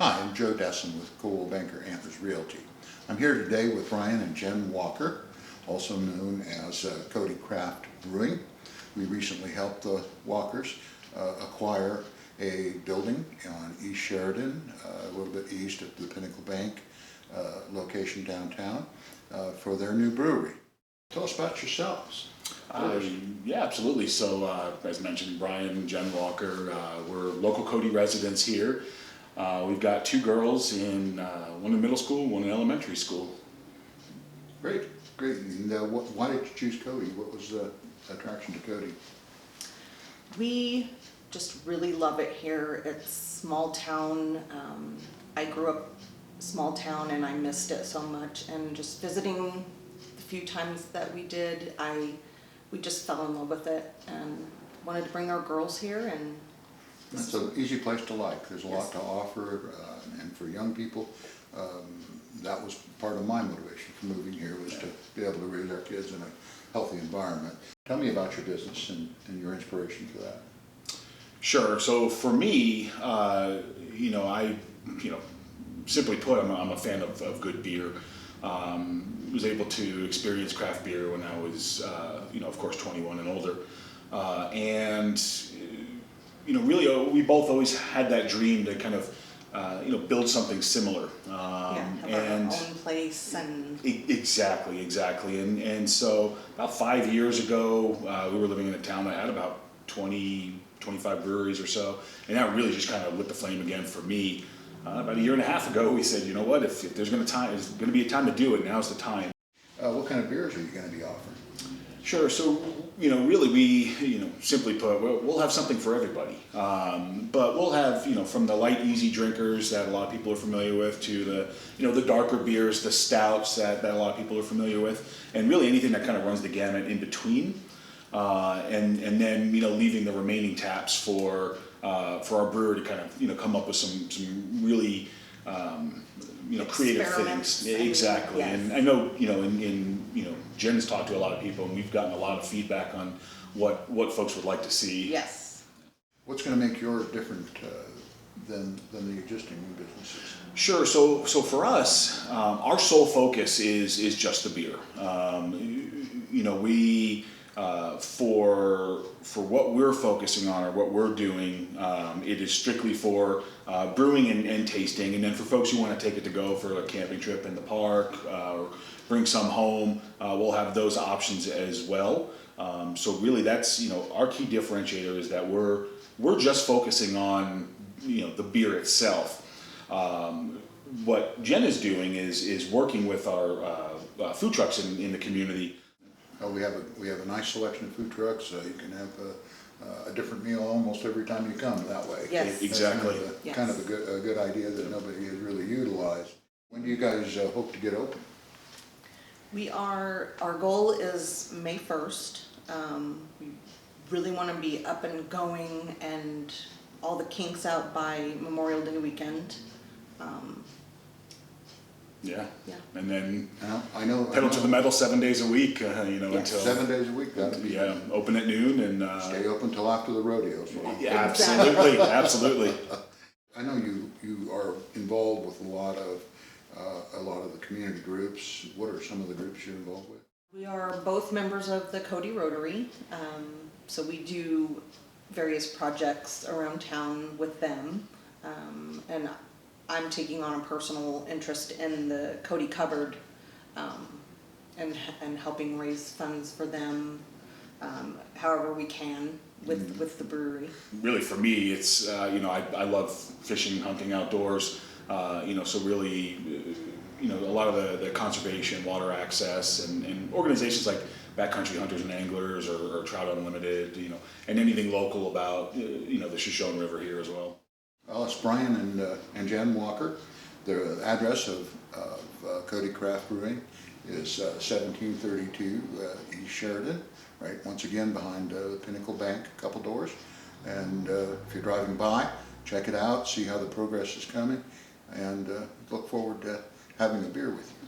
Hi, I'm Joe Desson with Coldwell Banker Antlers Realty. I'm here today with Ryan and Jen Walker, also known as Cody Craft Brewing. We recently helped the Walkers acquire a building on East Sheridan, a little bit east of the Pinnacle Bank location downtown, for their new brewery. Tell us about yourselves. Yeah, absolutely. So, as mentioned, Brian and Jen Walker, we're local Cody residents here. We've got two girls in one in middle school, one in elementary school. Great, great. And why did you choose Cody? What was the attraction to Cody? We just really love it here. It's small town. I grew up small town and I missed it so much. And just visiting the few times that we did, we just fell in love with it and wanted to bring our girls here. And it's an easy place to like. There's a lot to offer, and for young people, that was part of my motivation for moving here, was to be able to raise our kids in a healthy environment. Tell me about your business and your inspiration for that. Sure. So for me, simply put, I'm a fan of good beer. Was able to experience craft beer when I was, of course, 21 and older, really, we both always had that dream to kind of, build something similar. have our own place and Exactly. And so about 5 years ago, we were living in a town that had about 25 breweries or so, and that really just kind of lit the flame again for me. About a year and a half ago, we said, you know what, if there's going to be a time to do it, now's the time. What kind of beers are you going to be offering? Sure. So, really, we, simply put, we'll have something for everybody. But we'll have, from the light, easy drinkers that a lot of people are familiar with to the darker beers, the stouts that a lot of people are familiar with, and really anything that kind of runs the gamut in between. And then, leaving the remaining taps for our brewer to kind of, come up with some really, creative things. Yes. Exactly. And I know, Jen has talked to a lot of people, and we've gotten a lot of feedback on what folks would like to see. yes. What's going to make yours different than the existing businesses? Sure. So for us, our sole focus is just the beer. We for what we're focusing on or what we're doing, it is strictly for brewing and tasting, and then for folks who want to take it to go for a camping trip in the park, or bring some home, we'll have those options as well. So really, that's our key differentiator is that we're just focusing on the beer itself. What Jen is doing is working with our food trucks in the community. We have a nice selection of food trucks. You can have a different meal almost every time you come that way. Yes. Exactly. That's kind of a good idea that nobody has really utilized. When do you guys hope to get open? Our goal is May 1st. We really want to be up and going and all the kinks out by Memorial Day weekend. Yeah. Yeah. And then I know pedal to the metal 7 days a week, Yes. until 7 days a week. That'd be open at noon and stay open till after the rodeo. So absolutely, absolutely. I know you are involved with a lot of the community groups. What are some of the groups you're involved with? We are both members of the Cody Rotary, so we do various projects around town with them, and I'm taking on a personal interest in the Cody Cupboard, and helping raise funds for them, however we can with the brewery. Really, for me, it's I love fishing, hunting outdoors. So really, a lot of the conservation, water access, and organizations like Backcountry Hunters and Anglers or Trout Unlimited, and anything local about the Shoshone River here as well. Well, it's Brian and Jen Walker. The address of Cody Craft Brewing is 1732 East Sheridan, right once again behind the Pinnacle Bank, a couple doors. And if you're driving by, check it out, see how the progress is coming, and look forward to having a beer with you.